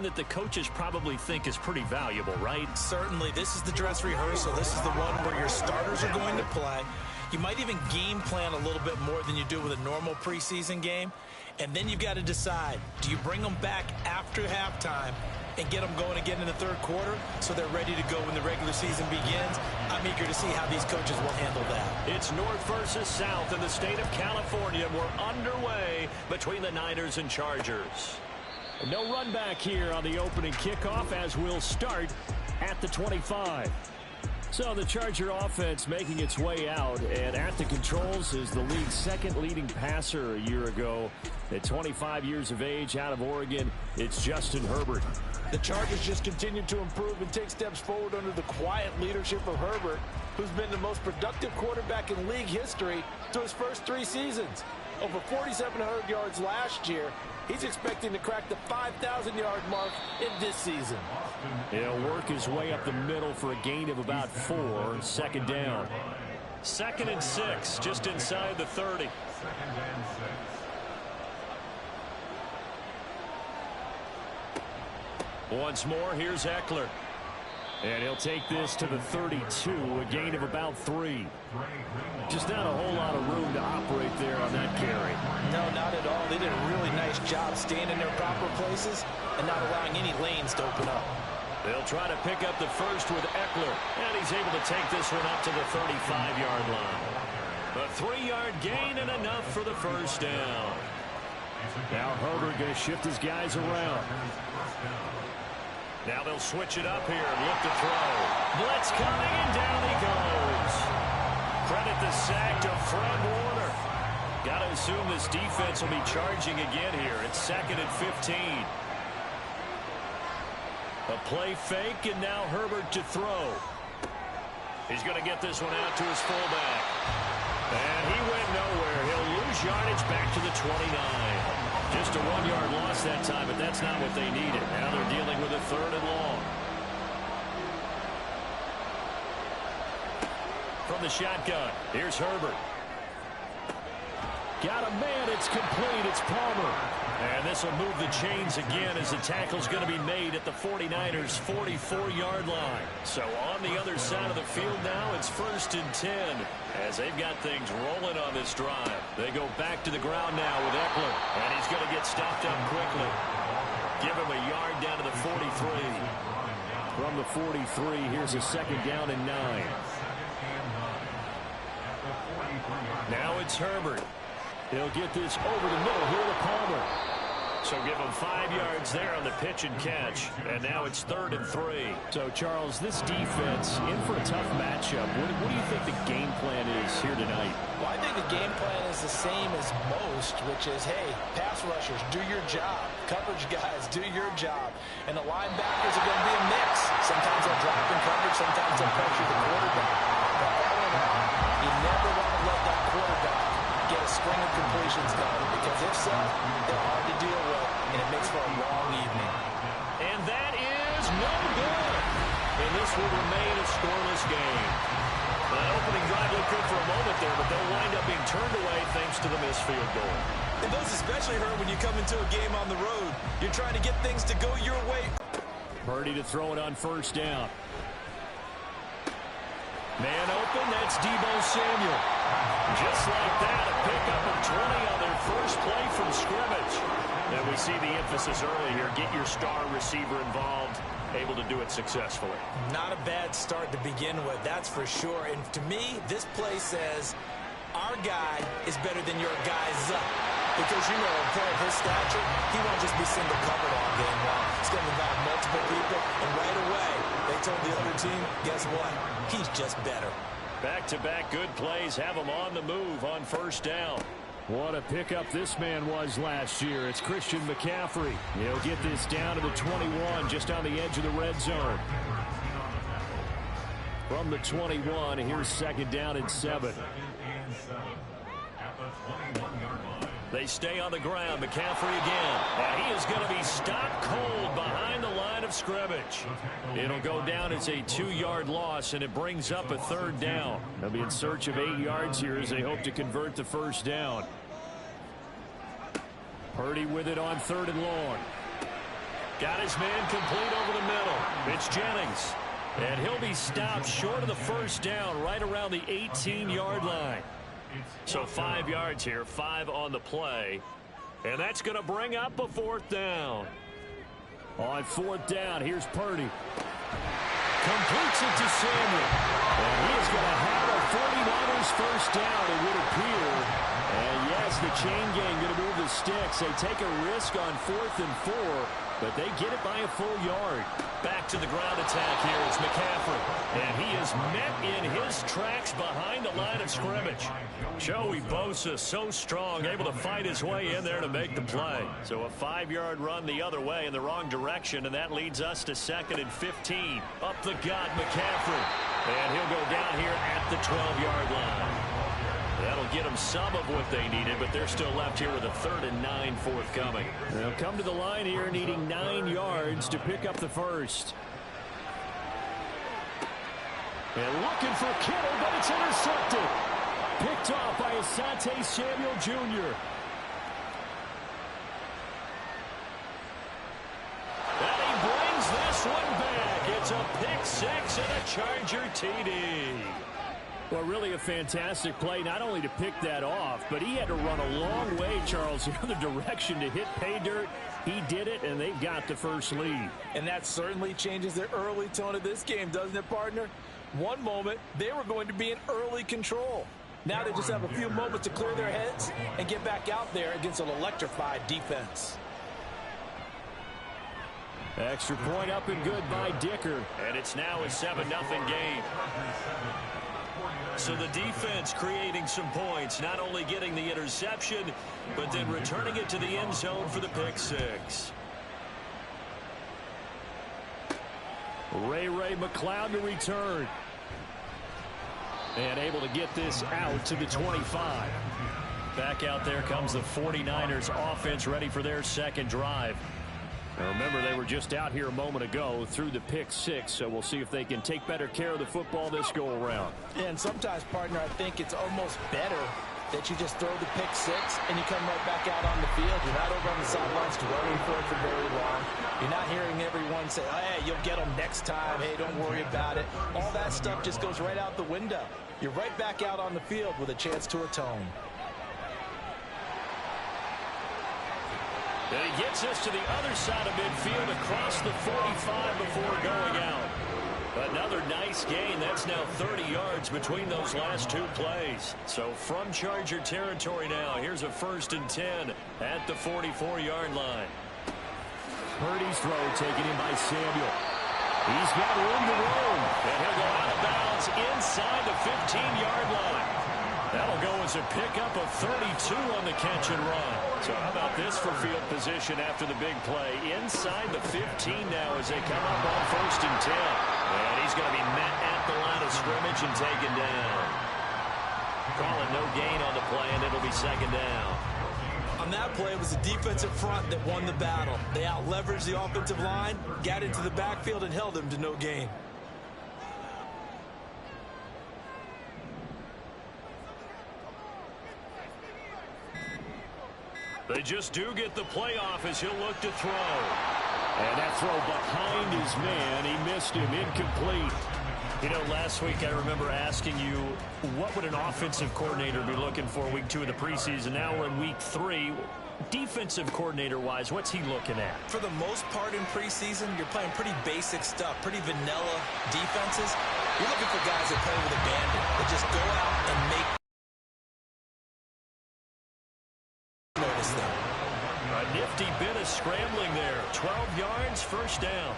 one that the coaches probably think is pretty valuable, right? Certainly. This is the dress rehearsal. This is the one where your starters are going to play. You might even game plan a little bit more than you do with a normal preseason game. And then you've got to decide, do you bring them back after halftime and get them going again in the third quarter so they're ready to go when the regular season begins? I'm eager to see how these coaches will handle that. It's North versus South in the state of California. We're underway between the Niners and Chargers. No run back here on the opening kickoff as we'll start at the 25. So the Charger offense making its way out, and at the controls is the league's second leading passer a year ago. At 25 years of age, out of Oregon, it's Justin Herbert. The Chargers just continue to improve and take steps forward under the quiet leadership of Herbert, who's been the most productive quarterback in league history through his first 3 seasons. Over 4,700 yards last year. He's expecting to crack the 5,000-yard mark in this season. He'll work his way up the middle for a gain of about 4. Second down. 2nd and 6, just inside the 30. Once more, here's Eckler. And he'll take this to the 32, a gain of about 3. Just not a whole lot of room to operate there on that carry. No, not at all. They did a really nice job staying in their proper places and not allowing any lanes to open up. They'll try to pick up the first with Eckler, and he's able to take this one up to the 35-yard line. A 3-yard gain and enough for the first down. Now Herbert going to shift his guys around. Now they'll switch it up here and look to throw. Blitz coming, and down he goes. Credit the sack to Fred Warner. Got to assume this defense will be charging again here. It's 2nd and 15. A play fake, and now Herbert to throw. He's going to get this one out to his fullback. And he went nowhere. He'll lose yardage back to the 29. Just a 1-yard loss that time, but that's not what they needed. Now they're dealing with a 3rd and long. From the shotgun, here's Herbert. Got a man, it's complete, it's Palmer. And this will move the chains again as the tackle's going to be made at the 49ers' 44-yard line. So on the other side of the field now, it's 1st and 10 as they've got things rolling on this drive. They go back to the ground now with Eckler, and he's going to get stopped up quickly. Give him a yard down to the 43. From the 43, here's a 2nd down and 9. Now it's Herbert. He'll get this over the middle here to Palmer. So give him 5 yards there on the pitch and catch. And now it's 3rd and 3. So, Charles, this defense in for a tough matchup. What do you think the game plan is here tonight? Well, I think the game plan is the same as most, which is, hey, pass rushers, do your job. Coverage guys, do your job. And the linebackers are going to be a mix. Sometimes they'll drop in coverage, sometimes they'll pressure the quarterback. But all in all, you never want to let that quarterback get a string of completions going, because if so, they're hard to deal with, and it makes for a long evening. And that is no good. And this will remain a scoreless game. That opening drive looked good for a moment there, but they'll wind up being turned away thanks to the missed field goal. And those especially hurt when you come into a game on the road. You're trying to get things to go your way. Purdy to throw it on 1st down. Man open, that's Deebo Samuel. Just like that, a pickup of 20 on their first play from scrimmage. And we see the emphasis early here. Get your star receiver involved. Able to do it successfully. Not a bad start to begin with, that's for sure. And to me, this play says our guy is better than your guy's up. Because, you know, a player of his stature, he won't just be single covered all game long. He's going to involve multiple people. And right away, they told the other team, guess what? He's just better. Back-to-back good plays have him on the move on 1st down. What a pickup this man was last year. It's Christian McCaffrey. He'll get this down to the 21, just on the edge of the red zone. From the 21, here's 2nd down and 7. They stay on the ground. McCaffrey again. And he is going to be stopped cold behind the line of scrimmage. It'll go down as a 2-yard loss, and it brings up a 3rd down. They'll be in search of 8 yards here as they hope to convert the 1st down. Purdy with it on 3rd and long. Got his man complete over the middle. It's Jennings. And he'll be stopped short of the first down right around the 18-yard line. So 5 yards here, 5 on the play. And that's going to bring up a 4th down. On 4th down, here's Purdy. Completes it to Samuel. And he is going to have a 49ers first down, it would appear. And yes, the chain gang going to move the sticks. They take a risk on 4th and 4, but they get it by a full yard. Back to the ground attack here. It's McCaffrey. And he is met in his tracks behind the line of scrimmage. Joey Bosa, so strong, able to fight his way in there to make the play. So a 5-yard run the other way in the wrong direction, and that leads us to 2nd and 15. Up the gut, McCaffrey. And he'll go down here at the 12-yard line. That'll get them some of what they needed, but they're still left here with a 3rd and 9 forthcoming. They'll come to the line here needing 9 yards to pick up the first. And looking for Kittle, but it's intercepted. Picked off by Asante Samuel Jr. And he brings this one back. It's a pick 6 and a Charger TD. Well, really a fantastic play, not only to pick that off, but he had to run a long way, Charles, the other direction to hit pay dirt. He did it, and they've got the first lead. And that certainly changes the early tone of this game, doesn't it, partner? One moment, they were going to be in early control. Now they just have a few moments to clear their heads and get back out there against an electrified defense. Extra point up and good by Dicker. And it's now a 7-0 game. So the defense creating some points, not only getting the interception, but then returning it to the end zone for the pick 6. Ray McCloud to return. And able to get this out to the 25. Back out there comes the 49ers offense ready for their second drive. Now remember, they were just out here a moment ago through the pick 6, so we'll see if they can take better care of the football this go-around. And sometimes, partner, I think it's almost better that you just throw the pick 6 and you come right back out on the field. You're not over on the sidelines dwelling for it for very long. You're not hearing everyone say, hey, you'll get them next time. Hey, don't worry about it. All that stuff just goes right out the window. You're right back out on the field with a chance to atone. And he gets us to the other side of midfield across the 45 before going out. Another nice gain. That's now 30 yards between those last 2 plays. So from Charger territory now, here's a 1st and 10 at the 44-yard line. Purdy's throw taken in by Samuel. He's got room to roam. And he'll go out of bounds inside the 15-yard line. That'll go as a pickup of 32 on the catch and run. So how about this for field position after the big play? Inside the 15 now as they come up on 1st and 10. And he's going to be met at the line of scrimmage and taken down. Call it no gain on the play, and it'll be 2nd down. On that play, it was the defensive front that won the battle. They out-leveraged the offensive line, got into the backfield, and held them to no gain. They just do get the playoff as he'll look to throw. And that throw behind his man. He missed him. Incomplete. You know, last week I remember asking you, what would an offensive coordinator be looking for week 2 of the preseason? Now we're in week 3. Defensive coordinator-wise, what's he looking at? For the most part in preseason, you're playing pretty basic stuff, pretty vanilla defenses. You're looking for guys that play with abandon, that just go out and make notice them. A nifty bit of scrambling there. 12 yards, 1st down.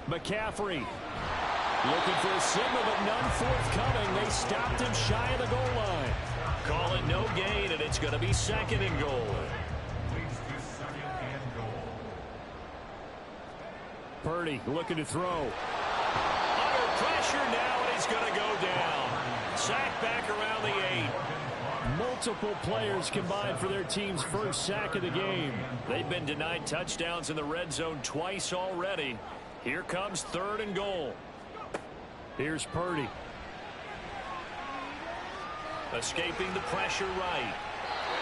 McCaffrey looking for a signal, but none forthcoming. They stopped him shy of the goal line. Call it no gain, and it's going to be 2nd and goal. Purdy looking to throw. Under pressure now, and he's going to go down. Sack back around the 8. Multiple players combined for their team's first sack of the game. They've been denied touchdowns in the red zone twice already. Here comes 3rd and goal. Here's Purdy. Escaping the pressure right.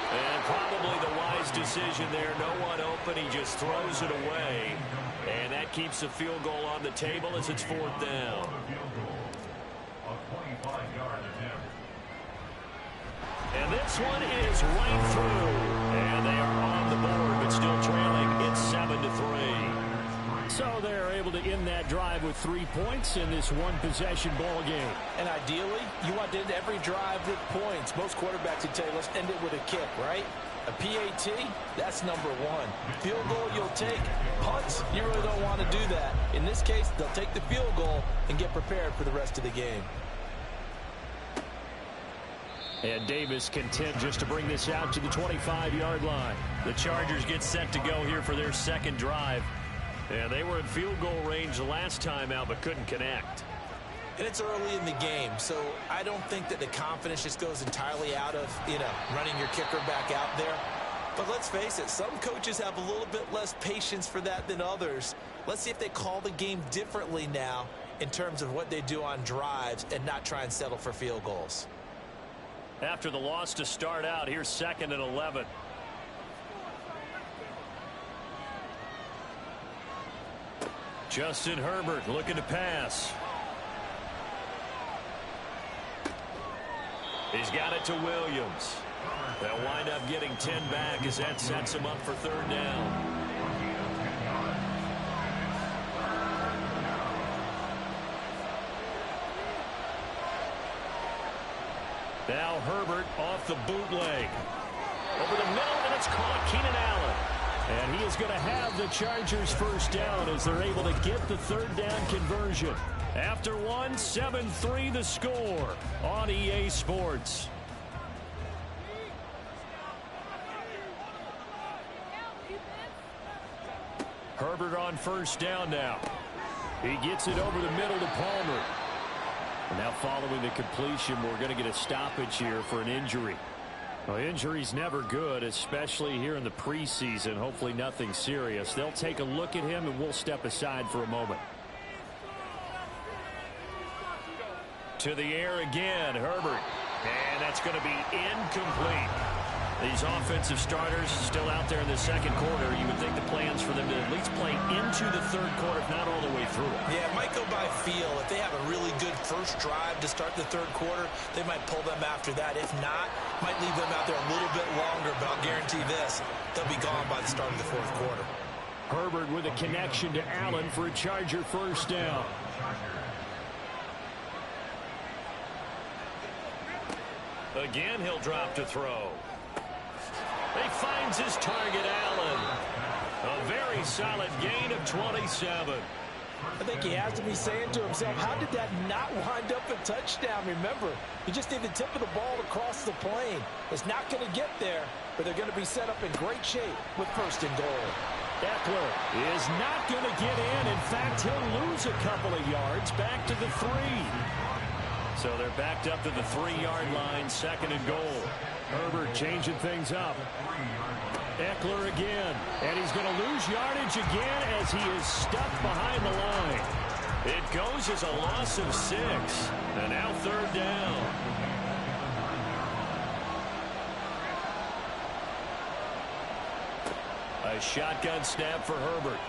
And probably the wise decision there. No one open. He just throws it away. And that keeps the field goal on the table as it's 4th down. And this one is right through. And they are on the board, but still trailing. It's 7-3. So they're able to end that drive with 3 points in this one-possession ball game. And ideally, you want to end every drive with points. Most quarterbacks would tell you, let's end it with a kick, right? A PAT, that's number 1. Field goal, you'll take. Punts, you really don't want to do that. In this case, they'll take the field goal and get prepared for the rest of the game. And Davis content just to bring this out to the 25-yard line. The Chargers get set to go here for their second drive. Yeah, they were in field goal range the last time out, but couldn't connect. And it's early in the game, so I don't think that the confidence just goes entirely out of, running your kicker back out there. But let's face it, some coaches have a little bit less patience for that than others. Let's see if they call the game differently now in terms of what they do on drives and not try and settle for field goals. After the loss to start out, here's 2nd and 11. Justin Herbert looking to pass. He's got it to Williams. They'll wind up getting 10 back as that sets him up for 3rd down. Now Herbert off the bootleg. Over the middle, and it's caught. Keenan Allen. And he is going to have the Chargers first down as they're able to get the 3rd down conversion. After 1, 7-3 the score on EA Sports. Herbert on first down now. He gets it over the middle to Palmer. And now following the completion, we're going to get a stoppage here for an injury. Well, injury's never good, especially here in the preseason. Hopefully nothing serious. They'll take a look at him, and we'll step aside for a moment. To the air again, Herbert. And that's going to be incomplete. These offensive starters still out there in the second quarter. You would think the plans for them to at least play into the 3rd quarter, if not all the way through it. Yeah, it might go by feel. If they have a really good first drive to start the 3rd quarter, they might pull them after that. If not, might leave them out there a little bit longer, but I'll guarantee this, they'll be gone by the start of the 4th quarter. Herbert with a connection to Allen for a Charger first down. Again, he'll drop to throw. He finds his target, Allen. A very solid gain of 27. I think he has to be saying to himself, how did that not wind up a touchdown? Remember, you just need the tip of the ball across the plane. It's not going to get there, but they're going to be set up in great shape with 1st and goal. Eckler is not going to get in. In fact, he'll lose a couple of yards back to the 3. So they're backed up to the 3-yard line, 2nd and goal. Herbert changing things up. Eckler again. And he's going to lose yardage again as he is stuck behind the line. It goes as a loss of 6. And now 3rd down. A shotgun snap for Herbert.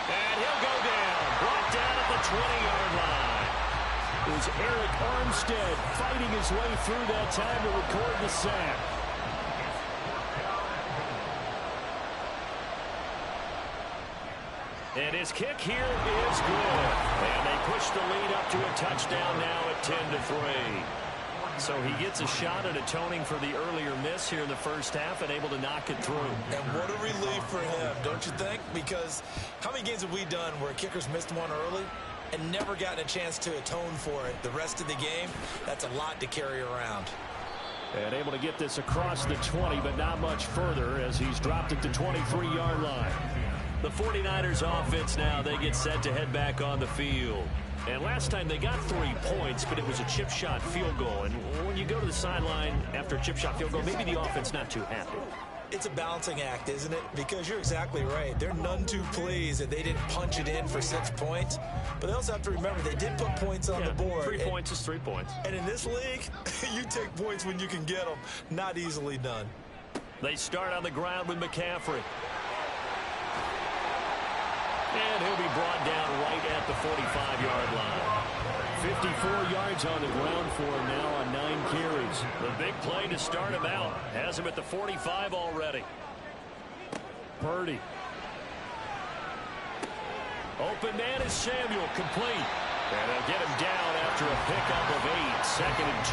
And he'll go down. Brought down at the 20-yard line. It was Eric Armstead fighting his way through that time to record the sack. And his kick here is good. And they push the lead up to a touchdown now at 10-3. So he gets a shot at atoning for the earlier miss here in the first half and able to knock it through. And what a relief for him, don't you think? Because how many games have we done where kickers missed one early and never gotten a chance to atone for it the rest of the game? That's a lot to carry around. And able to get this across the 20, but not much further as he's dropped it to 23-yard line. The 49ers offense now, they get set to head back on the field. And last time they got 3 points, but it was a chip shot field goal. And when you go to the sideline after a chip shot field goal, maybe the offense not too happy. It's a balancing act, isn't it? Because you're exactly right. They're none too pleased that they didn't punch it in for 6 points. But they also have to remember they did put points on the board. 3 points is 3 points. And in this league, you take points when you can get them. Not easily done. They start on the ground with McCaffrey. And he'll be brought down right at the 45-yard line. 54 yards on the ground for him now on 9 carries. The big play to start him out. Has him at the 45 already. Purdy. Open man is Samuel, complete. And they'll get him down after a pickup of 8, 2nd and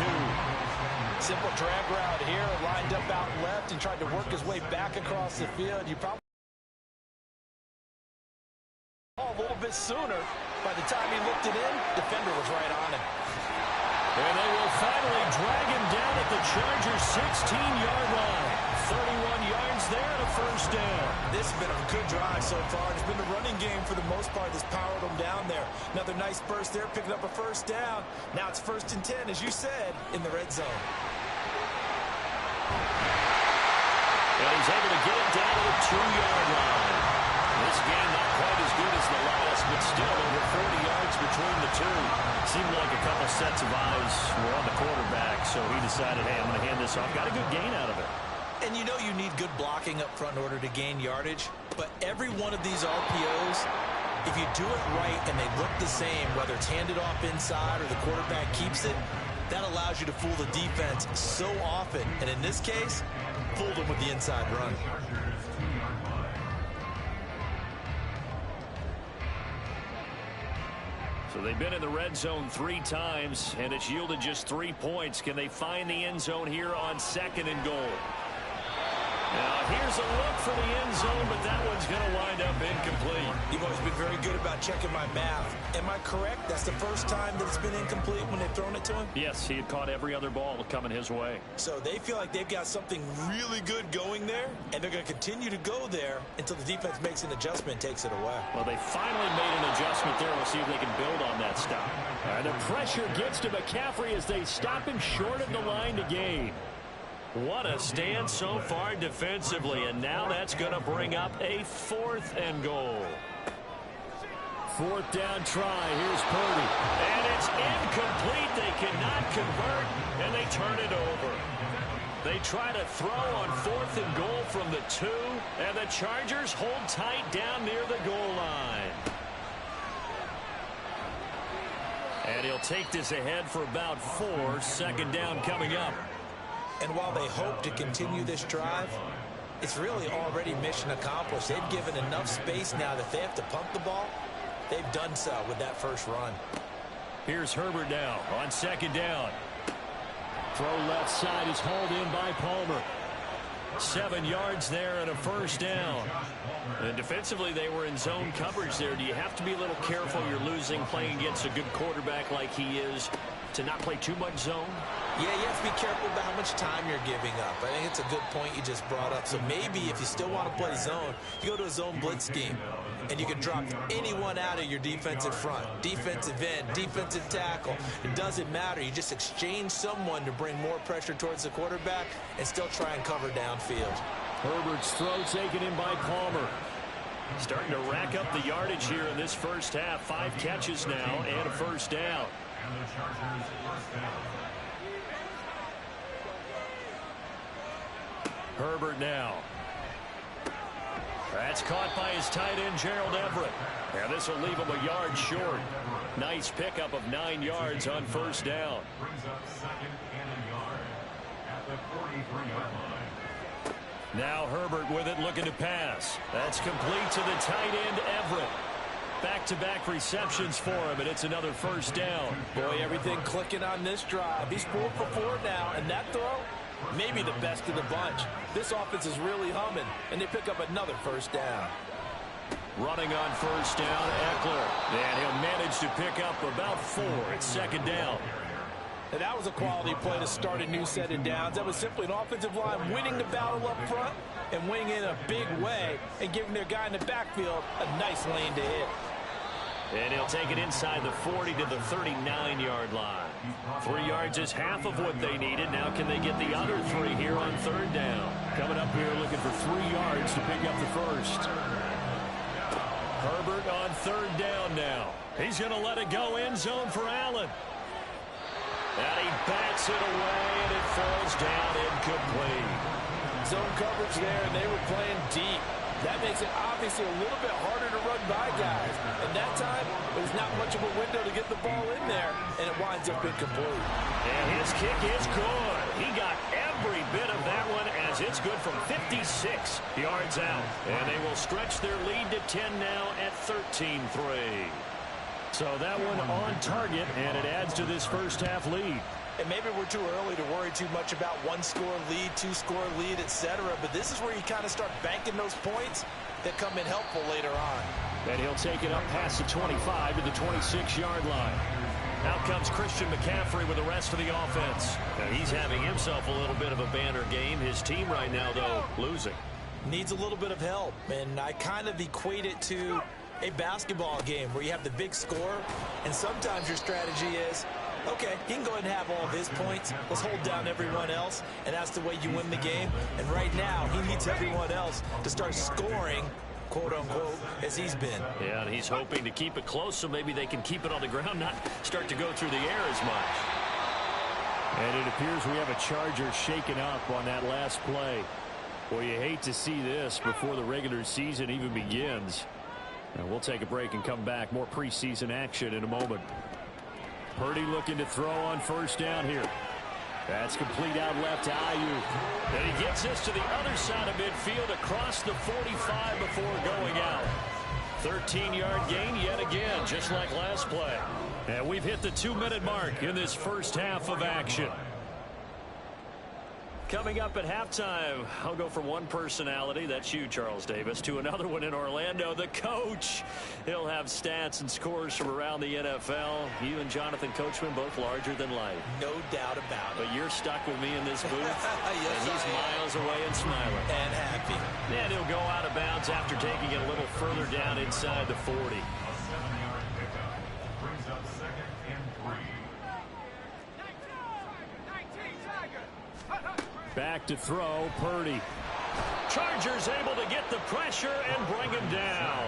2. Simple drag route here, lined up out left and tried to work his way back across the field. You probably a little bit sooner. By the time he looked it in, defender was right on him. And they will finally drag him down at the Chargers' 16-yard line. 31 yards there and a first down. This has been a good drive so far. It's been the running game for the most part that's powered them down there. Another nice burst there, picking up a first down. Now it's 1st and 10, as you said, in the red zone. And he's able to get it down to the 2-yard line. This game not quite as good as the last, but still over 40 yards between the two. Seemed like a couple sets of eyes were on the quarterback, so he decided, hey, I'm going to hand this off. Got a good gain out of it. And you know you need good blocking up front in order to gain yardage, but every one of these RPOs, if you do it right and they look the same, whether it's handed off inside or the quarterback keeps it, that allows you to fool the defense so often. And in this case, fooled them with the inside run. So they've been in the red zone 3 times, and it's yielded just 3 points. Can they find the end zone here on 2nd and goal? Now, here's a look for the end zone, but that one's going to wind up incomplete. You've always been very good about checking my math. Am I correct? That's the first time that it's been incomplete when they've thrown it to him? Yes, he had caught every other ball coming his way. So they feel like they've got something really good going there, and they're going to continue to go there until the defense makes an adjustment and takes it away. Well, they finally made an adjustment there. We'll see if they can build on that stop. And the pressure gets to McCaffrey as they stop him short of the line to gain. What a stand so far defensively, and now that's going to bring up a 4th and goal. 4th down try. Here's Purdy. And it's incomplete. They cannot convert, and they turn it over. They try to throw on 4th and goal from the 2, and the Chargers hold tight down near the goal line. And he'll take this ahead for about 4. 2nd down coming up. And while they hope to continue this drive, it's really already mission accomplished. They've given enough space now that they have to pump the ball. They've done so with that first run. Here's Herbert now on 2nd down. Throw left side is hauled in by Palmer. 7 yards there and a first down. And defensively, they were in zone coverage there. Do you have to be a little careful? You're losing playing against a good quarterback like he is to not play too much zone? Yeah, you have to be careful about how much time you're giving up. I think it's a good point you just brought up. So maybe if you still want to play zone, you go to a zone blitz scheme, and you can drop anyone out of your defensive front, defensive end, defensive tackle. It doesn't matter. You just exchange someone to bring more pressure towards the quarterback and still try and cover downfield. Herbert's throw taken in by Palmer. Starting to rack up the yardage here in this first half. 5 catches now and a first down. Herbert now. That's caught by his tight end, Gerald Everett. And this will leave him a yard short. Nice pickup of 9 yards on first down. Now Herbert with it, looking to pass. That's complete to the tight end, Everett. Back-to-back receptions for him, and it's another first down. Boy, everything clicking on this drive. He's 4 for 4 now, and that throw, maybe the best of the bunch. This offense is really humming, and they pick up another first down. Running on first down, Eckler. And he'll manage to pick up about 4. It's 2nd down. And that was a quality play to start a new set of downs. That was simply an offensive line winning the battle up front and winning in a big way and giving their guy in the backfield a nice lane to hit. And he'll take it inside the 40 to the 39-yard line. 3 yards is half of what they needed. Now can they get the other 3 here on 3rd down? Coming up here looking for 3 yards to pick up the first. Herbert on 3rd down now. He's going to let it go end zone for Allen. And he bats it away, and it falls down incomplete. Zone coverage there, and they were playing deep. That makes it obviously a little bit harder to run by guys. And that time, there's not much of a window to get the ball in there, and it winds up incomplete. And his kick is good. He got every bit of that one as it's good from 56 yards out. And they will stretch their lead to 10 now at 13-3. So that one on target, and it adds to this first half lead. And maybe we're too early to worry too much about 1-score lead, 2-score lead, etc. But this is where you kind of start banking those points that come in helpful later on. And he'll take it up past the 25 to the 26-yard line. Out comes Christian McCaffrey with the rest of the offense. Now he's having himself a little bit of a banner game. His team right now, though, losing. Needs a little bit of help, and I kind of equate it to a basketball game where you have the big score, and sometimes your strategy is, okay, he can go ahead and have all of his points. Let's hold down everyone else, and that's the way you win the game. And right now, he needs everyone else to start scoring, quote-unquote, as he's been. Yeah, and he's hoping to keep it close so maybe they can keep it on the ground, not start to go through the air as much. And it appears we have a Charger shaken up on that last play. Well, you hate to see this before the regular season even begins. And we'll take a break and come back. More preseason action in a moment. Purdy looking to throw on 1st down here. That's complete out left to Ayuk. And he gets this to the other side of midfield across the 45 before going out. 13-yard gain yet again, just like last play. And we've hit the 2-minute mark in this first half of action. Coming up at halftime, I'll go from one personality, that's you, Charles Davis, to another one in Orlando, the coach. He'll have stats and scores from around the NFL. You and Jonathan Coachman, both larger than life. No doubt about it. But you're stuck with me in this booth, yes, and he's miles away and smiling. And happy. And he'll go out of bounds after taking it a little further down inside the 40. Back to throw, Purdy. Chargers able to get the pressure and bring him down.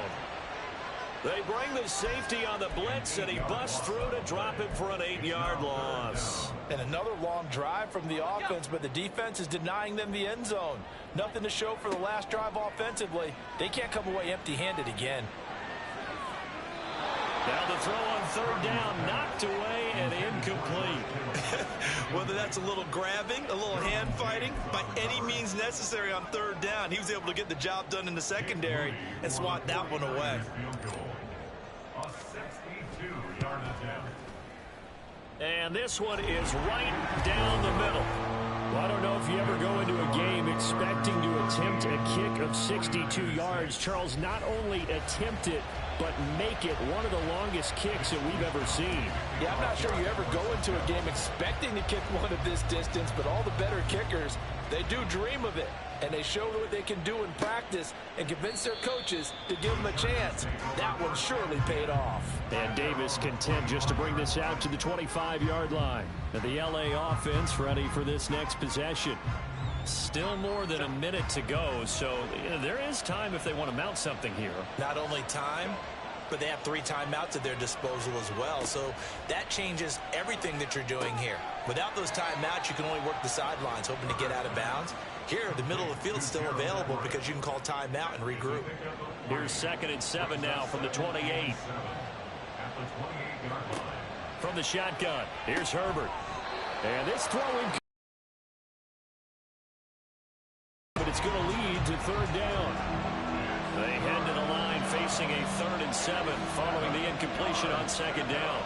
They bring the safety on the blitz, and he busts through to drop it for an 8-yard loss. And another long drive from the offense, but the defense is denying them the end zone. Nothing to show for the last drive offensively. They can't come away empty-handed again. Now the throw on 3rd down, knocked away and incomplete. Whether that's a little grabbing, a little hand fighting, by any means necessary on 3rd down, he was able to get the job done in the secondary and swat that one away. And this one is right down the middle. Well, I don't know if you ever go into a game expecting to attempt a kick of 62 yards. Charles, not only attempt it, but make it one of the longest kicks that we've ever seen. Yeah, I'm not sure you ever go into a game expecting to kick one of this distance, but all the better kickers, they do dream of it. And they show what they can do in practice and convince their coaches to give them a chance. That one surely paid off. And Davis content just to bring this out to the 25-yard line. And the LA offense ready for this next possession. Still more than a minute to go, so there is time if they want to mount something here. Not only time, but they have 3 timeouts at their disposal as well. So that changes everything that you're doing here. Without those timeouts, you can only work the sidelines, hoping to get out of bounds. Here, the middle of the field is still available because you can call timeout and regroup. Here's 2nd and 7 now from the 28. From the shotgun, here's Herbert. And this throw in. But it's going to lead to 3rd down. They head to the line facing a 3rd and 7 following the incompletion on 2nd down.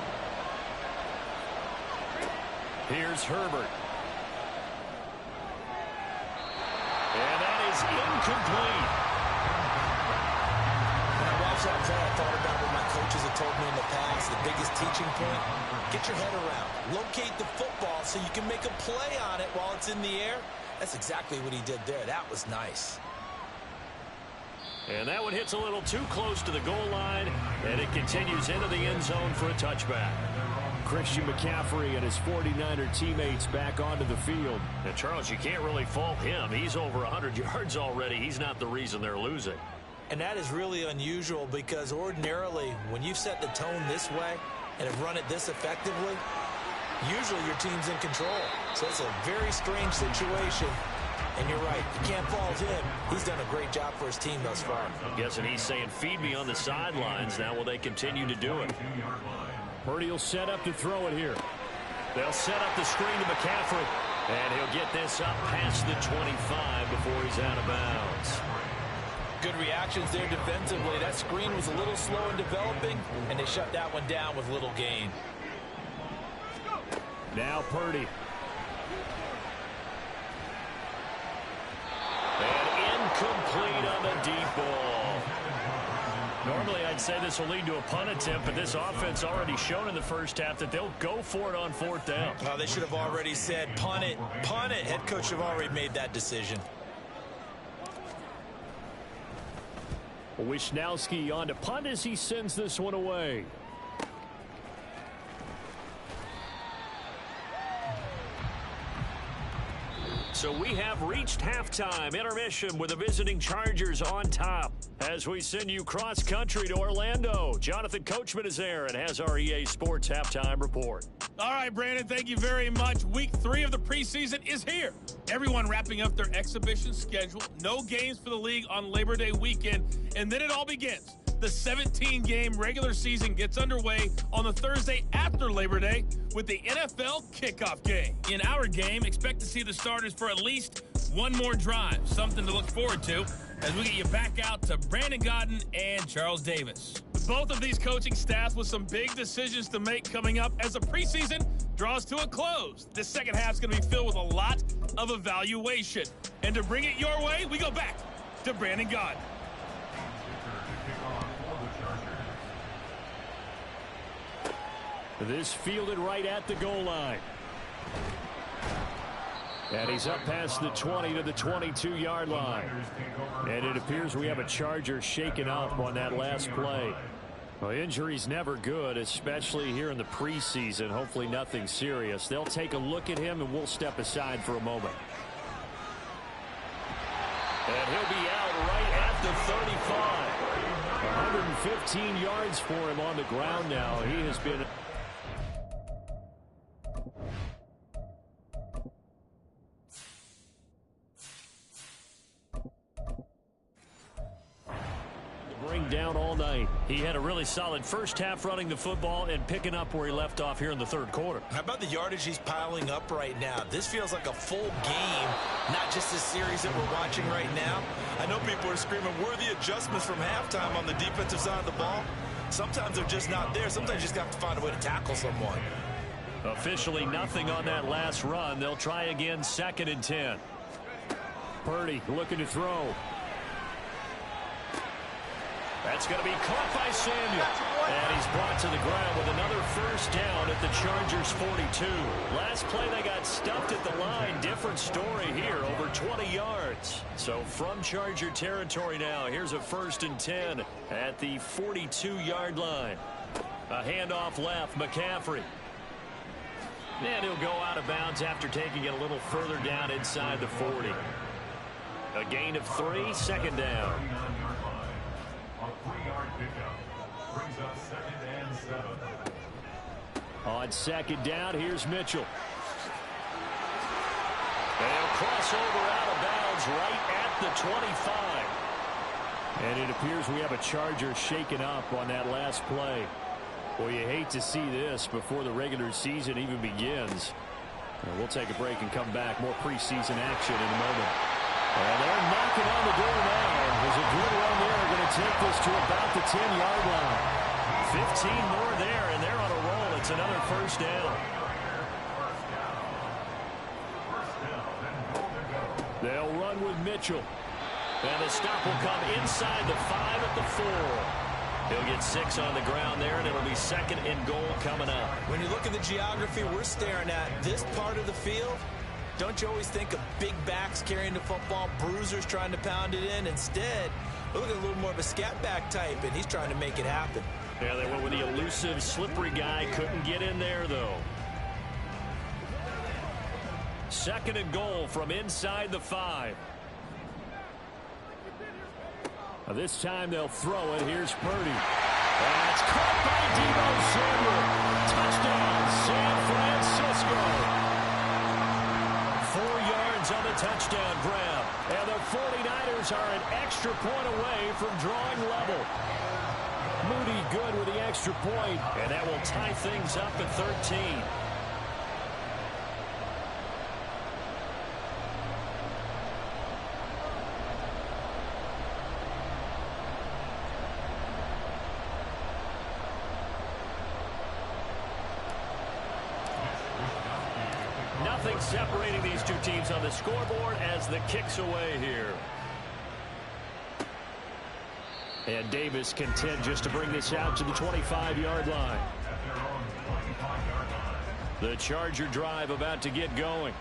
Here's Herbert. And that is incomplete. When I watched that play, I thought about what my coaches have told me in the past. The biggest teaching point, get your head around. Locate the football so you can make a play on it while it's in the air. That's exactly what he did there. That was nice. And that one hits a little too close to the goal line, and it continues into the end zone for a touchback. Christian McCaffrey and his 49er teammates back onto the field. Now, Charles, you can't really fault him. He's over 100 yards already. He's not the reason they're losing. And that is really unusual because ordinarily, when you've set the tone this way and have run it this effectively, usually your team's in control. So it's a very strange situation. And you're right, you can't fault him. He's done a great job for his team thus far. I'm guessing he's saying, feed me on the sidelines. Now will they continue to do it? Purdy will set up to throw it here. They'll set up the screen to McCaffrey. And he'll get this up past the 25 before he's out of bounds. Good reactions there defensively. That screen was a little slow in developing, and they shut that one down with little gain. Now Purdy. And incomplete on the deep ball. Normally I'd say this will lead to a punt attempt, but this offense already shown in the first half that they'll go for it on fourth down. They should have already said punt it, punt it. Head coach have already made that decision. Wisnowski on to punt as he sends this one away. So we have reached halftime. Intermission with the visiting Chargers on top. As we send you cross-country to Orlando, Jonathan Coachman is there and has our EA Sports Halftime Report. All right, Brandon, thank you very much. Week 3 of the preseason is here. Everyone wrapping up their exhibition schedule. No games for the league on Labor Day weekend, and then it all begins. The 17-game regular season gets underway on the Thursday after Labor Day with the NFL kickoff game. In our game, expect to see the starters for at least one more drive, something to look forward to as we get you back out to Brandon Gaudin and Charles Davis. Both of these coaching staffs with some big decisions to make coming up as the preseason draws to a close. This second half is going to be filled with a lot of evaluation. And to bring it your way, we go back to Brandon Gaudin. This fielded right at the goal line. And he's up past the 20 to the 22-yard line. And it appears we have a Charger shaken up on that last play. Well, injury's never good, especially here in the preseason. Hopefully nothing serious. They'll take a look at him, and we'll step aside for a moment. And he'll be out right at the 35. 115 yards for him on the ground now. He has been... down all night. He had a really solid first half running the football and picking up where he left off here in the third quarter. How about the yardage he's piling up right now? This feels like a full game, not just this series that we're watching right now. I know people are screaming worthy adjustments from halftime on the defensive side of the ball. Sometimes they're just not there. Sometimes you just have to find a way to tackle someone. Officially nothing on that last run. They'll try again, 2nd and 10. Purdy looking to throw. That's going to be caught by Samuel. And he's brought to the ground with another first down at the Chargers 42. Last play they got stuffed at the line. Different story here, over 20 yards. So from Charger territory now, here's a 1st and 10 at the 42-yard line. A handoff left, McCaffrey. And he'll go out of bounds after taking it a little further down inside the 40. A gain of 3, 2nd down. On 2nd down, here's Mitchell. And he'll cross over out of bounds right at the 25. And it appears we have a Charger shaken up on that last play. Well, you hate to see this before the regular season even begins. We'll take a break and come back. More preseason action in a moment. And they're knocking on the door now. There's a good run there. Going to take this to about the 10-yard line. 15 more there, and they're on a roll. It's another first down. They'll run with Mitchell. And the stop will come inside the 5 at the 4. He'll get 6 on the ground there, and it'll be 2nd and goal coming up. When you look at the geography we're staring at, this part of the field, don't you always think of big backs carrying the football, bruisers trying to pound it in? Instead, we're looking at a little more of a scat back type, and he's trying to make it happen. Yeah, they went with the elusive, slippery guy. Couldn't get in there, though. 2nd and goal from inside the 5. This time they'll throw it. Here's Purdy. That's caught by Deebo Samuel. Touchdown, San Francisco. 4 yards on the touchdown grab. And the 49ers are an extra point away from drawing level. Moody good with the extra point. And that will tie things up at 13. Nothing separating these two teams on the scoreboard as the kick's away here. And Davis content just to bring this out to the 25-yard line. The Charger drive about to get going.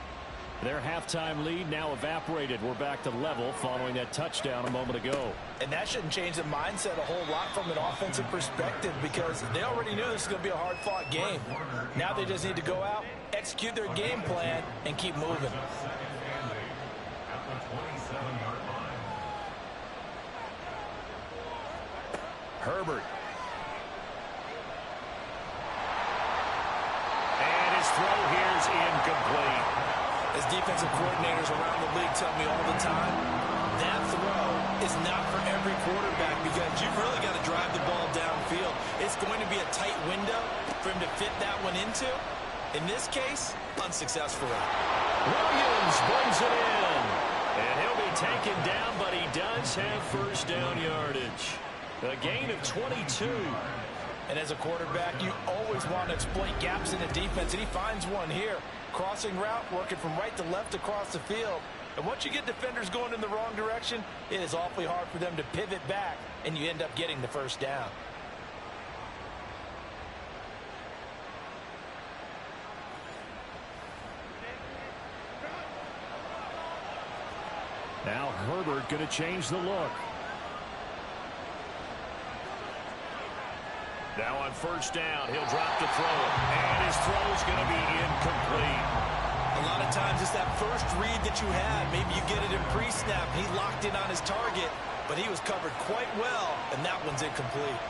Their halftime lead now evaporated. We're back to level following that touchdown a moment ago. And that shouldn't change the mindset a whole lot from an offensive perspective because they already knew this was going to be a hard-fought game. Now they just need to go out, execute their game plan, and keep moving. Herbert. And his throw here's incomplete. As defensive coordinators around the league tell me all the time, that throw is not for every quarterback because You've really got to drive the ball downfield. It's going to be a tight window for him to fit that one into. In this case, unsuccessfully. Williams brings it in. And he'll be taken down, but he does have first down yardage. A gain of 22. And as a quarterback, you always want to exploit gaps in the defense, and he finds one here. Crossing route, working from right to left across the field. And once you get defenders going in the wrong direction, it is awfully hard for them to pivot back, and you end up getting the first down. Now Herbert going to change the look. Now on first down, he'll drop to throw. And his throw's going to be incomplete. A lot of times it's that first read that you had. Maybe you get it in pre-snap. He locked in on his target, but he was covered quite well, and that one's incomplete.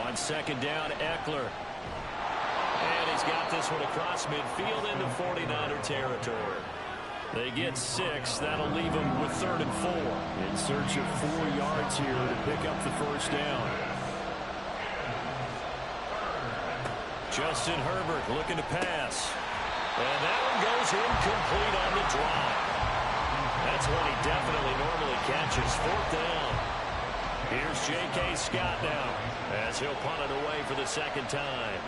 On second down, Eckler. And he's got this one across midfield into 49er territory. They get 6. That'll leave them with 3rd and 4. In search of 4 yards here to pick up the first down. Justin Herbert looking to pass. And that one goes incomplete on the drop. That's one he definitely normally catches. 4th down. Here's J.K. Scott now as he'll punt it away for the 2nd time.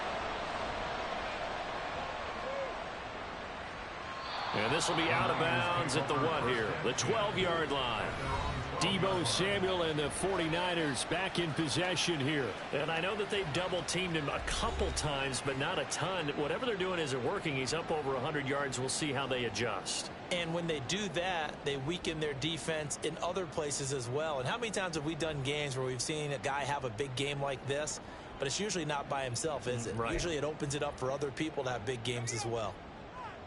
And this will be out of bounds at the what here? The 12-yard line. Deebo Samuel and the 49ers back in possession here. And I know that they've double-teamed him a couple times, but not a ton. Whatever they're doing isn't working. He's up over 100 yards. We'll see how they adjust. And when they do that, they weaken their defense in other places as well. And how many times have we done games where we've seen a guy have a big game like this, but it's usually not by himself, is it? Right. Usually it opens it up for other people to have big games as well.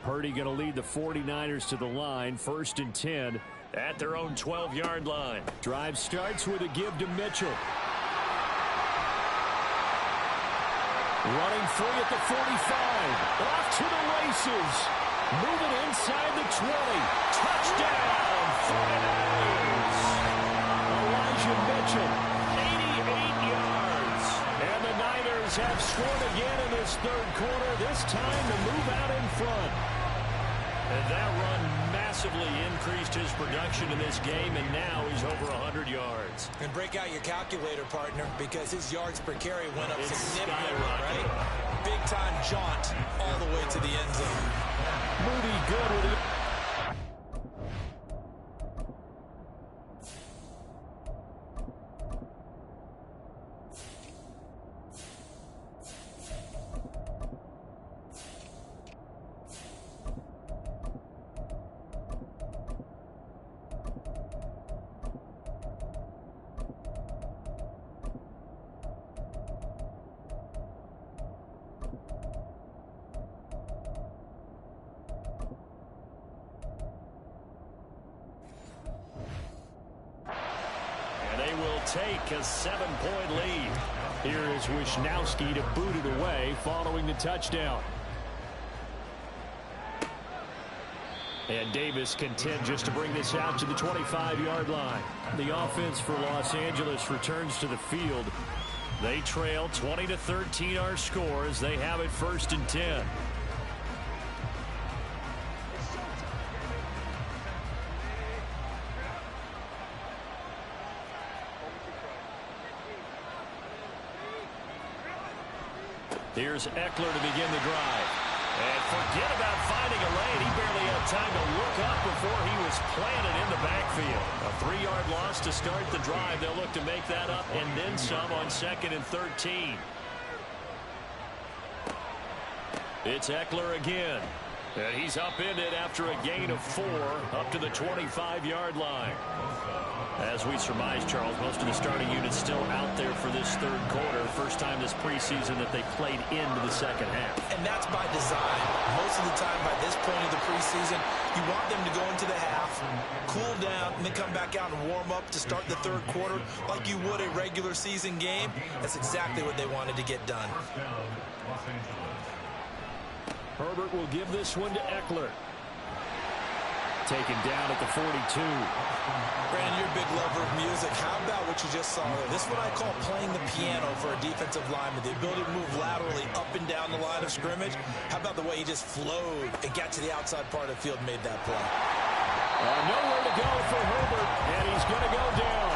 Purdy going to lead the 49ers to the line. 1st and 10. At their own 12-yard line. Drive starts with a give to Mitchell. Running free at the 45. Off to the races. Moving inside the 20. Touchdown, 49ers. Elijah Mitchell, 88 yards. And the Niners have scored again in this 3rd quarter, this time to move out in front. And that run massively increased his production in this game, and now he's over 100 yards. And break out your calculator, partner, because his yards per carry went up It's significantly, skyrocketed. right? Big-time jaunt all the way to the end zone. Moody good with it. take a 7-point lead. Here is Wisnowski to boot it away following the touchdown. And Davis content just to bring this out to the 25-yard line. The offense for Los Angeles returns to the field. They trail 20-13 our score as they have it 1st and 10. Here's Eckler to begin the drive. And forget about finding a lane. He barely had time to look up before he was planted in the backfield. A 3-yard loss to start the drive. They'll look to make that up and then some on 2nd and 13. It's Eckler again. And he's upended after a gain of 4 up to the 25-yard line. As we surmise, Charles, most of the starting unit's still out there for this 3rd quarter. First time this preseason that they played into the 2nd half. And that's by design. Most of the time by this point of the preseason, you want them to go into the half, cool down, and then come back out and warm up to start the 3rd quarter like you would a regular season game. That's exactly what they wanted to get done. Herbert will give this one to Eckler. Taken down at the 42. Brandon, you're a big lover of music. How about what you just saw there? This is what I call playing the piano for a defensive lineman. The ability to move laterally up and down the line of scrimmage. How about the way he just flowed and got to the outside part of the field and made that play? Nowhere to go for Herbert, and he's going to go down.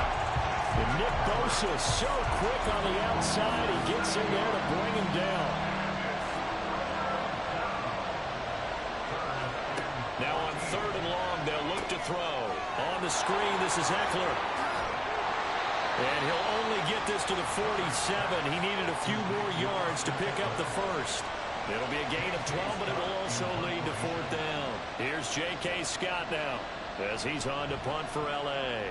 And Nick Bosa so quick on the outside. He gets in there to bring him down. Now on 3rd and long, they'll look to throw. On the screen, this is Eckler. And he'll only get this to the 47. He needed a few more yards to pick up the 1st. It'll be a gain of 12, but it will also lead to 4th down. Here's J.K. Scott now as he's on to punt for L.A.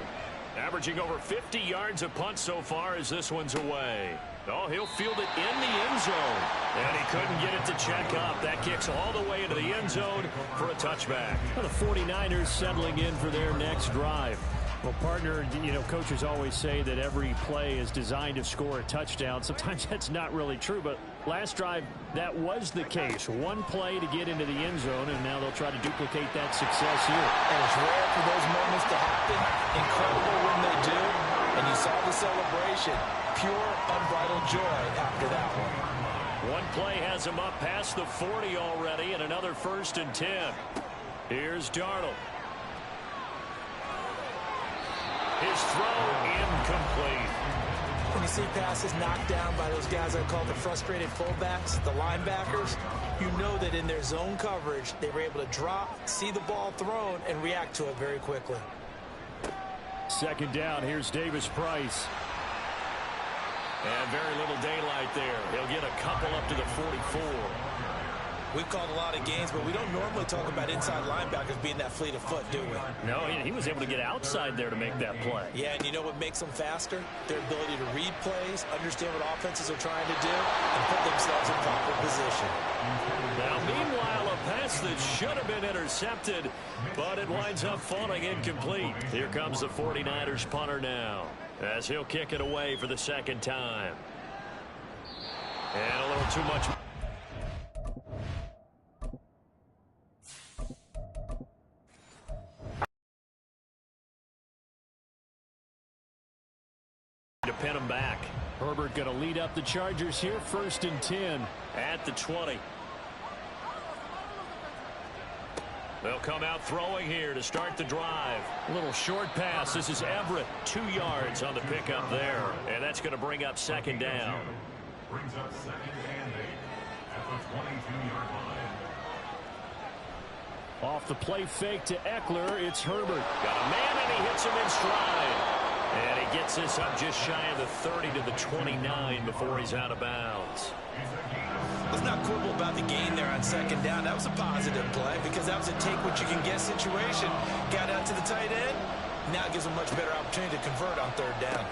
Averaging over 50 yards a punt so far as this one's away. Oh, he'll field it in the end zone. And he couldn't get it to check up. That kicks all the way into the end zone for a touchback. Well, the 49ers settling in for their next drive. Well, partner, you know, coaches always say that every play is designed to score a touchdown. Sometimes that's not really true, but last drive, that was the case. One play to get into the end zone, and now they'll try to duplicate that success here. And it's rare for those moments to happen. Incredible when they do. And you saw the celebration. Pure, unbridled joy after that one. One play has him up past the 40 already, and another 1st and 10. Here's Darnold. His throw incomplete. When you see passes knocked down by those guys I call the frustrated fullbacks, the linebackers, you know that in their zone coverage, they were able to drop, see the ball thrown, and react to it very quickly. 2nd down, here's Davis Price. And very little daylight there. He'll get a couple up to the 44. We've called a lot of games, but we don't normally talk about inside linebackers being that fleet of foot, do we? No, he was able to get outside there to make that play. Yeah, and you know what makes them faster? Their ability to read plays, understand what offenses are trying to do, and put themselves in proper position. Now, meanwhile, a pass that should have been intercepted, but it winds up falling incomplete. Here comes the 49ers punter now, as he'll kick it away for the 2nd time. And a little too much. To pin him back. Herbert going to lead up the Chargers here, 1st and 10. At the 20. They'll come out throwing here to start the drive. A little short pass. This is Everett. 2 yards on the pickup there. And that's going to bring up 2nd down. Brings up 2nd and 8 at the 22-yard line. Off the play fake to Eckler, it's Herbert. Got a man, and he hits him in stride. And he gets this up just shy of the 30 to the 29 before he's out of bounds. Let's not quibble about the gain there on 2nd down. That was a positive play because that was a take-what-you-can-get situation. Got out to the tight end. Now it gives him a much better opportunity to convert on 3rd down.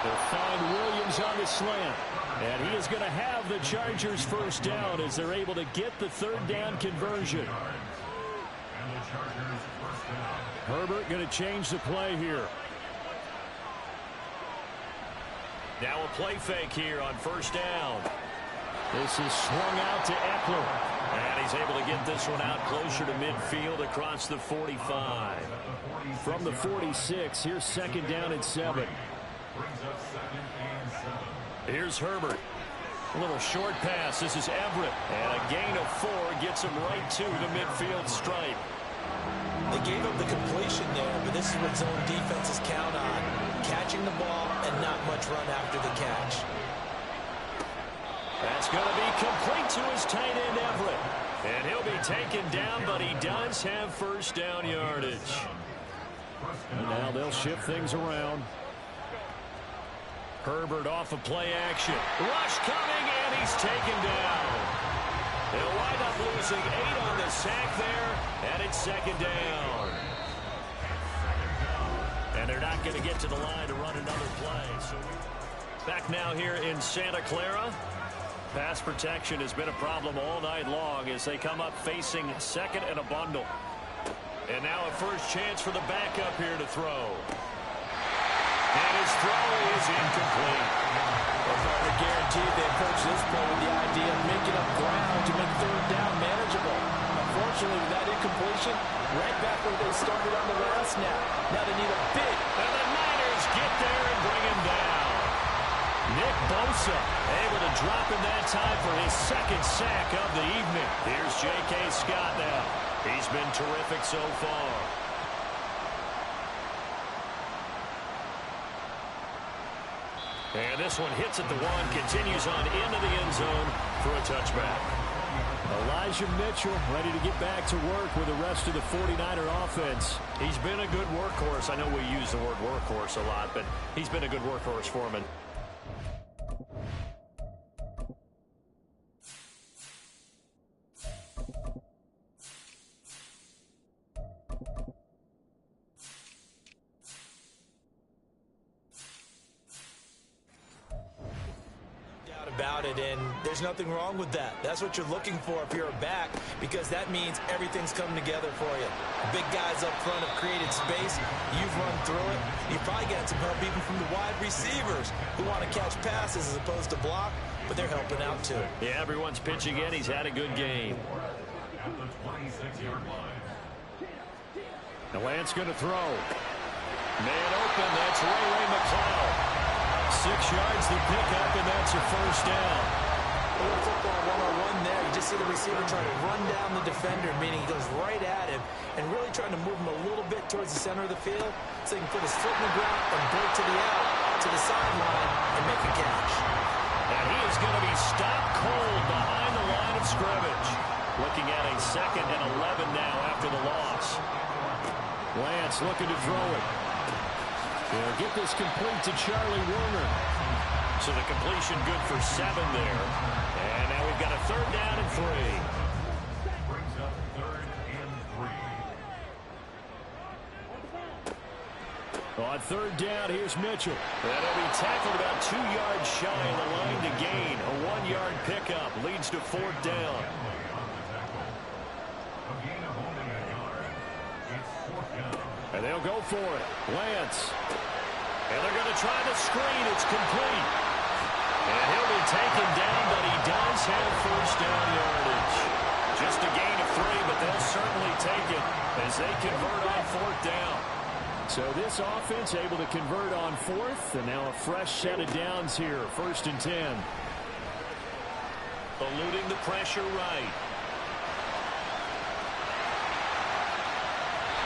They'll find Williams on the slant. And he is going to have the Chargers 1st down as they're able to get the 3rd down conversion. Herbert going to change the play here. Now a play fake here on first down. This is swung out to Eckler. And he's able to get this one out closer to midfield across the 45. From the 46, here's second down and 7. Here's Herbert. A little short pass. This is Everett. And a gain of 4 gets him right to the midfield stripe. They gave up the completion there, but this is what zone defenses count on. Catching the ball and not much run after the catch. That's going to be complete to his tight end, Everett. And he'll be taken down, but he does have first down yardage. And now they'll shift things around. Herbert off of play action. Rush coming, and he's taken down. They'll wind up losing 8 on the sack there, and it's second down. And they're not going to get to the line to run another play. So back now here in Santa Clara. Pass protection has been a problem all night long as they come up facing second and a bundle. And now a first chance for the backup here to throw. And his throw is incomplete. They're guaranteed they approach this play with the idea of making up ground to make third down manageable. Unfortunately, with that incompletion, right back where they started on the last snap. Now they need a big. And the Niners get there and bring him down. Nick Bosa able to drop in that time for his second sack of the evening. Here's J.K. Scott now. He's been terrific so far. And this one hits at the 1, continues on into the end zone for a touchback. Elijah Mitchell ready to get back to work with the rest of the 49er offense. He's been a good workhorse. I know we use the word workhorse a lot, but he's been a good workhorse for him. About it, and there's nothing wrong with that. That's what you're looking for if you're a back, because that means everything's coming together for you. Big guys up front have created space. You've run through it. You've probably got some help even from the wide receivers who want to catch passes as opposed to block, but they're helping out too. Yeah, everyone's pitching in. He's had a good game. At the 26-yard line. Now Lance going to throw. Man open. That's Ray McCloud. 6 yards the pickup, and that's a first down. A little football 101 there. You just see the receiver trying to run down the defender, meaning he goes right at him and really trying to move him a little bit towards the center of the field so he can put his foot in the ground and break to the out, to the sideline, and make a catch. And he is going to be stopped cold behind the line of scrimmage. Looking at a 2nd and 11 now after the loss. Lance looking to throw it. They'll get this complete to Charlie Woerner. So the completion good for 7 there. And now we've got a 3rd down and 3. Brings up 3rd and 3. On 3rd down, here's Mitchell. And he'll be tackled about 2 yards shy of the line to gain. A 1-yard pickup leads to 4th down. And they'll go for it. Lance. And they're going to try the screen. It's complete. And he'll be taken down, but he does have first down yardage. Just a gain of 3, but they'll certainly take it as they convert on 4th down. So this offense able to convert on 4th, and now a fresh set of downs here, 1st and 10. Eluding the pressure right.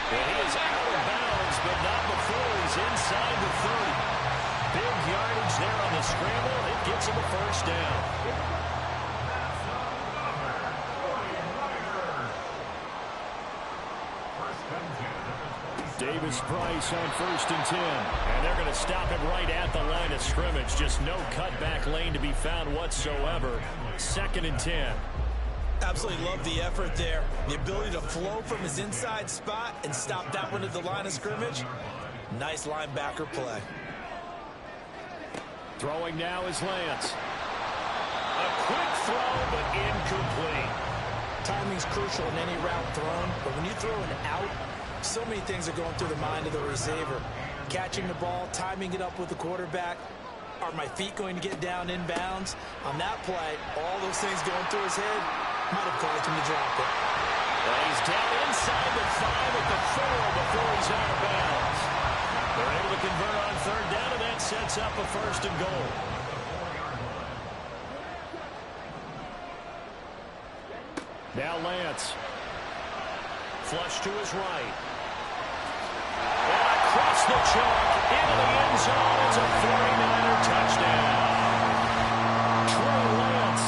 And he is out of bounds, but not before he's inside the 30. Big yardage there on the scramble. It gets him a first down. Davis Price on 1st and 10. And they're going to stop him right at the line of scrimmage. Just no cutback lane to be found whatsoever. 2nd and 10. Absolutely love the effort there. The ability to flow from his inside spot and stop that one at the line of scrimmage. Nice linebacker play. Throwing now is Lance. A quick throw, but incomplete. Timing's crucial in any route thrown, but when you throw an out, so many things are going through the mind of the receiver. Catching the ball, timing it up with the quarterback. Are my feet going to get down inbounds? On that play, all those things going through his head might have caused him to drop it. Well, he's down inside the 5 at the 4 before he's out of bounds. They're able to convert on third down, and that sets up a 1st and goal. Now Lance. Flush to his right. And across the chalk into the end zone. It's a 49er touchdown. Trey Lance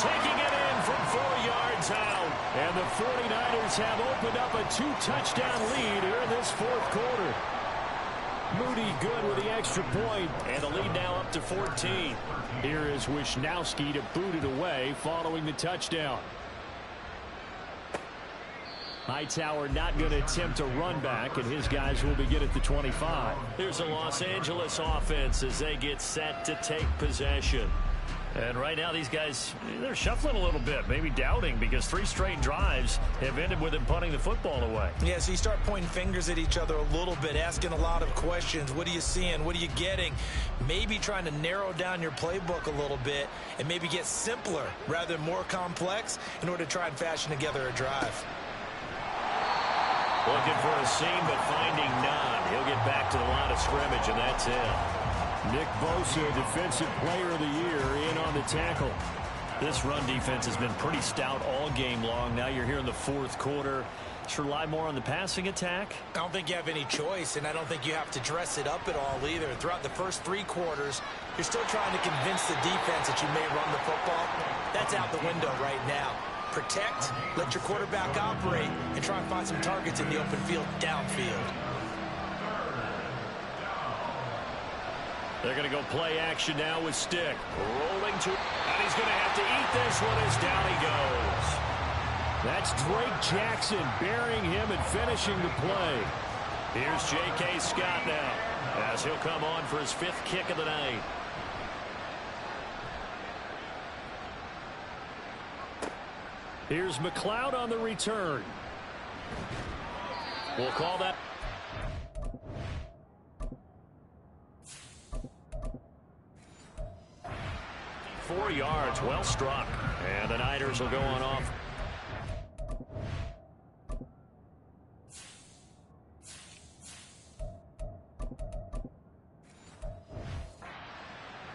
taking it in from 4 yards out. And the 49ers have opened up a 2-touchdown lead here in this 4th quarter. Moody good with the extra point, and the lead now up to 14. Here is Wisnowski to boot it away following the touchdown. Hightower not going to attempt a run back, and his guys will begin at the 25. Here's a Los Angeles offense as they get set to take possession. And right now these guys, they're shuffling a little bit, maybe doubting, because 3 straight drives have ended with them punting the football away. Yeah, so you start pointing fingers at each other a little bit, asking a lot of questions. What are you seeing? What are you getting? Maybe trying to narrow down your playbook a little bit and maybe get simpler rather than more complex in order to try and fashion together a drive. Looking for a seam, but finding none. He'll get back to the line of scrimmage, and that's it. Nick Bosa, Defensive Player of the Year, in on the tackle. This run defense has been pretty stout all game long. Now you're here in the 4th quarter. Should rely more on the passing attack? I don't think you have any choice, and I don't think you have to dress it up at all either. Throughout the first 3 quarters, you're still trying to convince the defense that you may run the football. That's out the window right now. Protect, let your quarterback operate, and try and find some targets in the open field downfield. They're going to go play action now with Stick. Rolling to, and he's going to have to eat this one as down he goes. That's Drake Jackson burying him and finishing the play. Here's J.K. Scott now as he'll come on for his 5th kick of the night. Here's McLeod on the return. We'll call that. Four yards, well struck. And the Niners will go on off.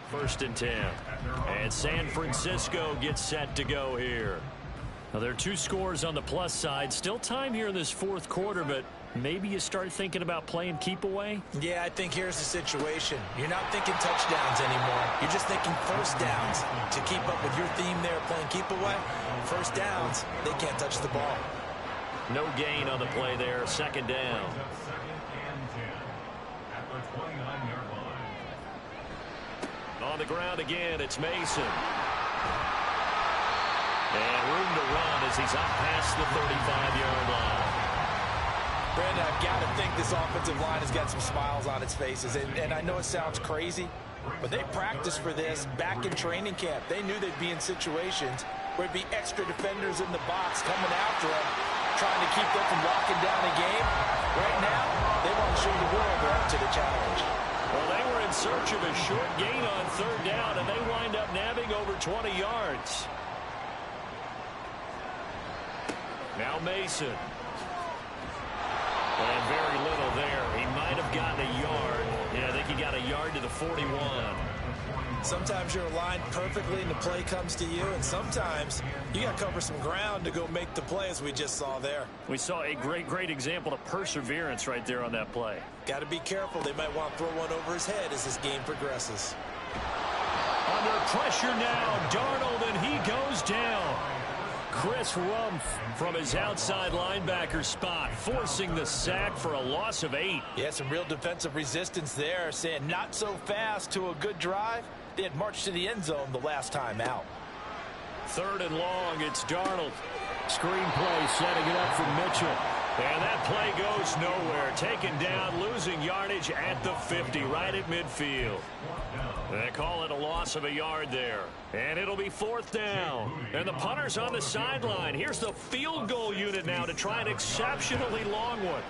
First and 10. And San Francisco gets set to go here. Now, there are 2 scores on the plus side. Still time here in this 4th quarter, but maybe you start thinking about playing keep away? Yeah, I think here's the situation. You're not thinking touchdowns anymore. You're just thinking first downs. To keep up with your theme there, playing keep away, first downs, they can't touch the ball. No gain on the play there. 2nd down. On the ground again, it's Mason. And room to run as he's up past the 35-yard line. Brandon, I've got to think this offensive line has got some smiles on its faces. And I know it sounds crazy, but they practiced for this back in training camp. They knew they'd be in situations where it'd be extra defenders in the box coming after them, trying to keep them from locking down a game. Right now, they want to show the world they're up to the challenge. Well, they were in search of a short gain on 3rd down, and they wind up nabbing over 20 yards. Now Mason. And very little there. He might have gotten a yard. Yeah, I think he got a yard to the 41. Sometimes you're aligned perfectly and the play comes to you, and sometimes you got to cover some ground to go make the play, as we just saw there. We saw a great example of perseverance right there on that play. Got to be careful. They might want to throw one over his head as this game progresses. Under pressure now, Darnold, and he goes down. Chris Rumph from his outside linebacker spot, forcing the sack for a loss of 8. Yeah, some real defensive resistance there, saying not so fast to a good drive. They had marched to the end zone the last time out. 3rd and long, it's Darnold. Screenplay setting it up for Mitchell. And that play goes nowhere. Taken down, losing yardage at the 50, right at midfield. They call it a loss of a yard there. And it'll be 4th down. And the punter's on the sideline. Here's the field goal unit now to try an exceptionally long one.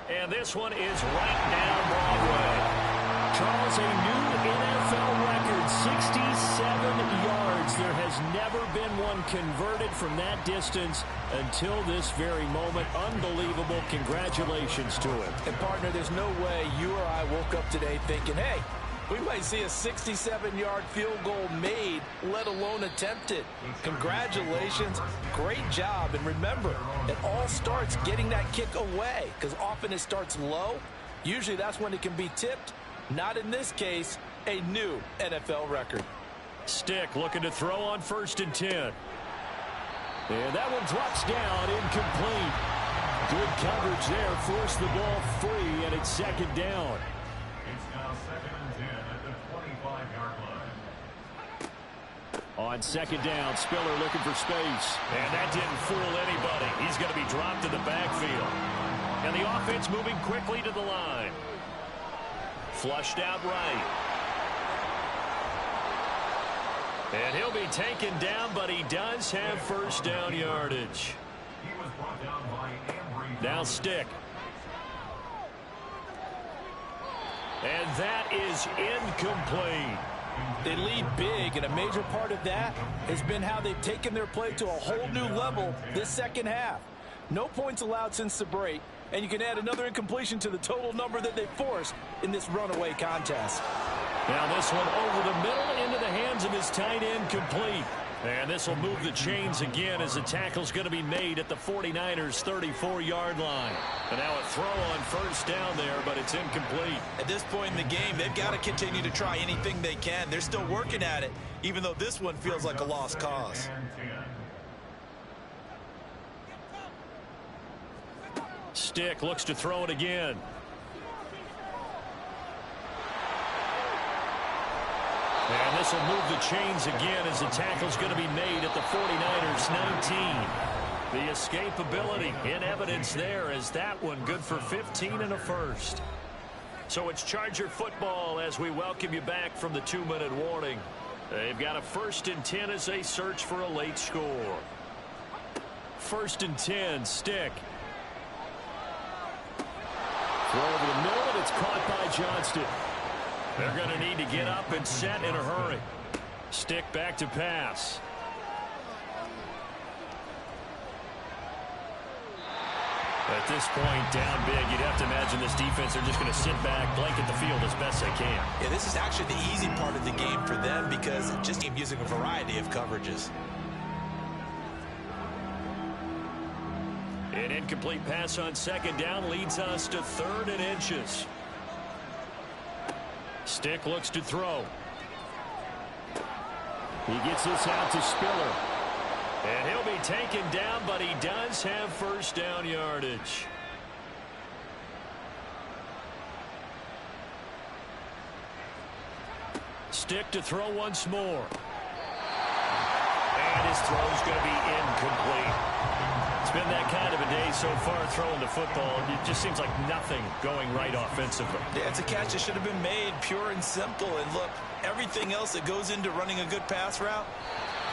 And this one is right down Broadway. Charles, a new NFL record, 67 yards. There has never been one converted from that distance until this very moment. Unbelievable. Congratulations to him. And, partner, there's no way you or I woke up today thinking, hey, we might see a 67-yard field goal made, let alone attempted. Congratulations. Great job. And remember, it all starts getting that kick away, because often it starts low. Usually that's when it can be tipped. Not in this case, a new NFL record. Stick looking to throw on 1st and 10. And that one drops down, incomplete. Good coverage there, forced the ball free, and it's 2nd down. It's now 2nd and 10 at the 25-yard line. On 2nd down, Spiller looking for space. And that didn't fool anybody. He's going to be dropped in the backfield. And the offense moving quickly to the line. Flushed out right. And he'll be taken down, but he does have 1st down yardage. He was brought down by Ambry. Now Stick. And that is incomplete. They lead big, and a major part of that has been how they've taken their play to a whole new level this second half. No points allowed since the break, and you can add another incompletion to the total number that they forced in this runaway contest. Now this one over the middle into the hands of his tight end, complete. And this will move the chains again as the tackle's going to be made at the 49ers' 34-yard line. And now a throw on 1st down there, but it's incomplete. At this point in the game, they've got to continue to try anything they can. They're still working at it, even though this one feels like a lost cause. Stick looks to throw it again. And this will move the chains again as the tackle's going to be made at the 49ers' 19. The escapability in evidence there as that one good for 15 and a 1st. So it's Charger football as we welcome you back from the 2-minute warning. They've got a 1st and 10 as they search for a late score. 1st and 10, Stick. Throw over the middle, and it's caught by Johnston. They're going to need to get up and set in a hurry. Stick back to pass. At this point, down big, you'd have to imagine this defense are just going to sit back, blanket the field as best they can. Yeah, this is actually the easy part of the game for them because it just keeps using a variety of coverages. An incomplete pass on 2nd down leads us to 3rd and inches. Stick looks to throw. He gets this out to Spiller. And he'll be taken down, but he does have 1st down yardage. Stick to throw once more. And his throw's going to be incomplete. It's been that kind of a day so far throwing the football. It just seems like nothing going right offensively. Yeah, it's a catch that should have been made, pure and simple. And look, everything else that goes into running a good pass route,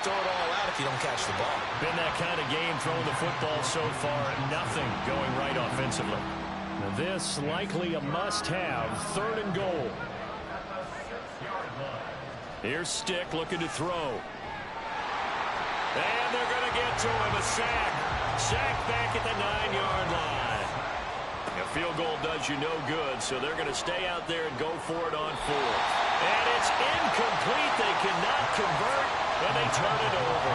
throw it all out if you don't catch the ball. Been that kind of game throwing the football so far. Nothing going right offensively. Now this likely a must-have. 3rd and goal. Here's Stick looking to throw. And they're going to get to him. A sack. Sack back at the 9-yard line. A field goal does you no good, so they're going to stay out there and go for it on 4th. And it's incomplete. They cannot convert, and they turn it over.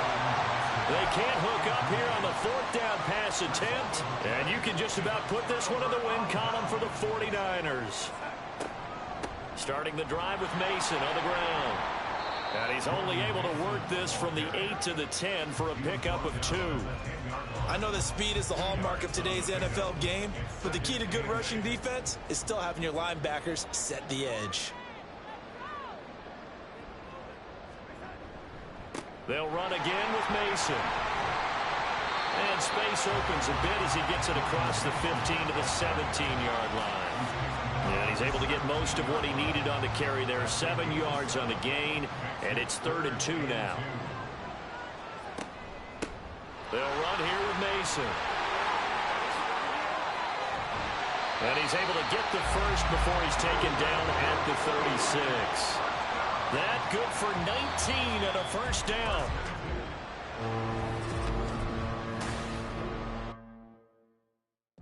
They can't hook up here on the 4th down pass attempt, and you can just about put this one in the win column for the 49ers. Starting the drive with Mason on the ground. And he's only able to work this from the 8 to the 10 for a pickup of 2. I know that speed is the hallmark of today's NFL game, but the key to good rushing defense is still having your linebackers set the edge. They'll run again with Mason. And space opens a bit as he gets it across the 15 to the 17-yard line. And he's able to get most of what he needed on the carry there. 7 yards on the gain, and it's 3rd and 2 now. They'll run here with Mason. And he's able to get the first before he's taken down at the 36. That good for 19 and a first down.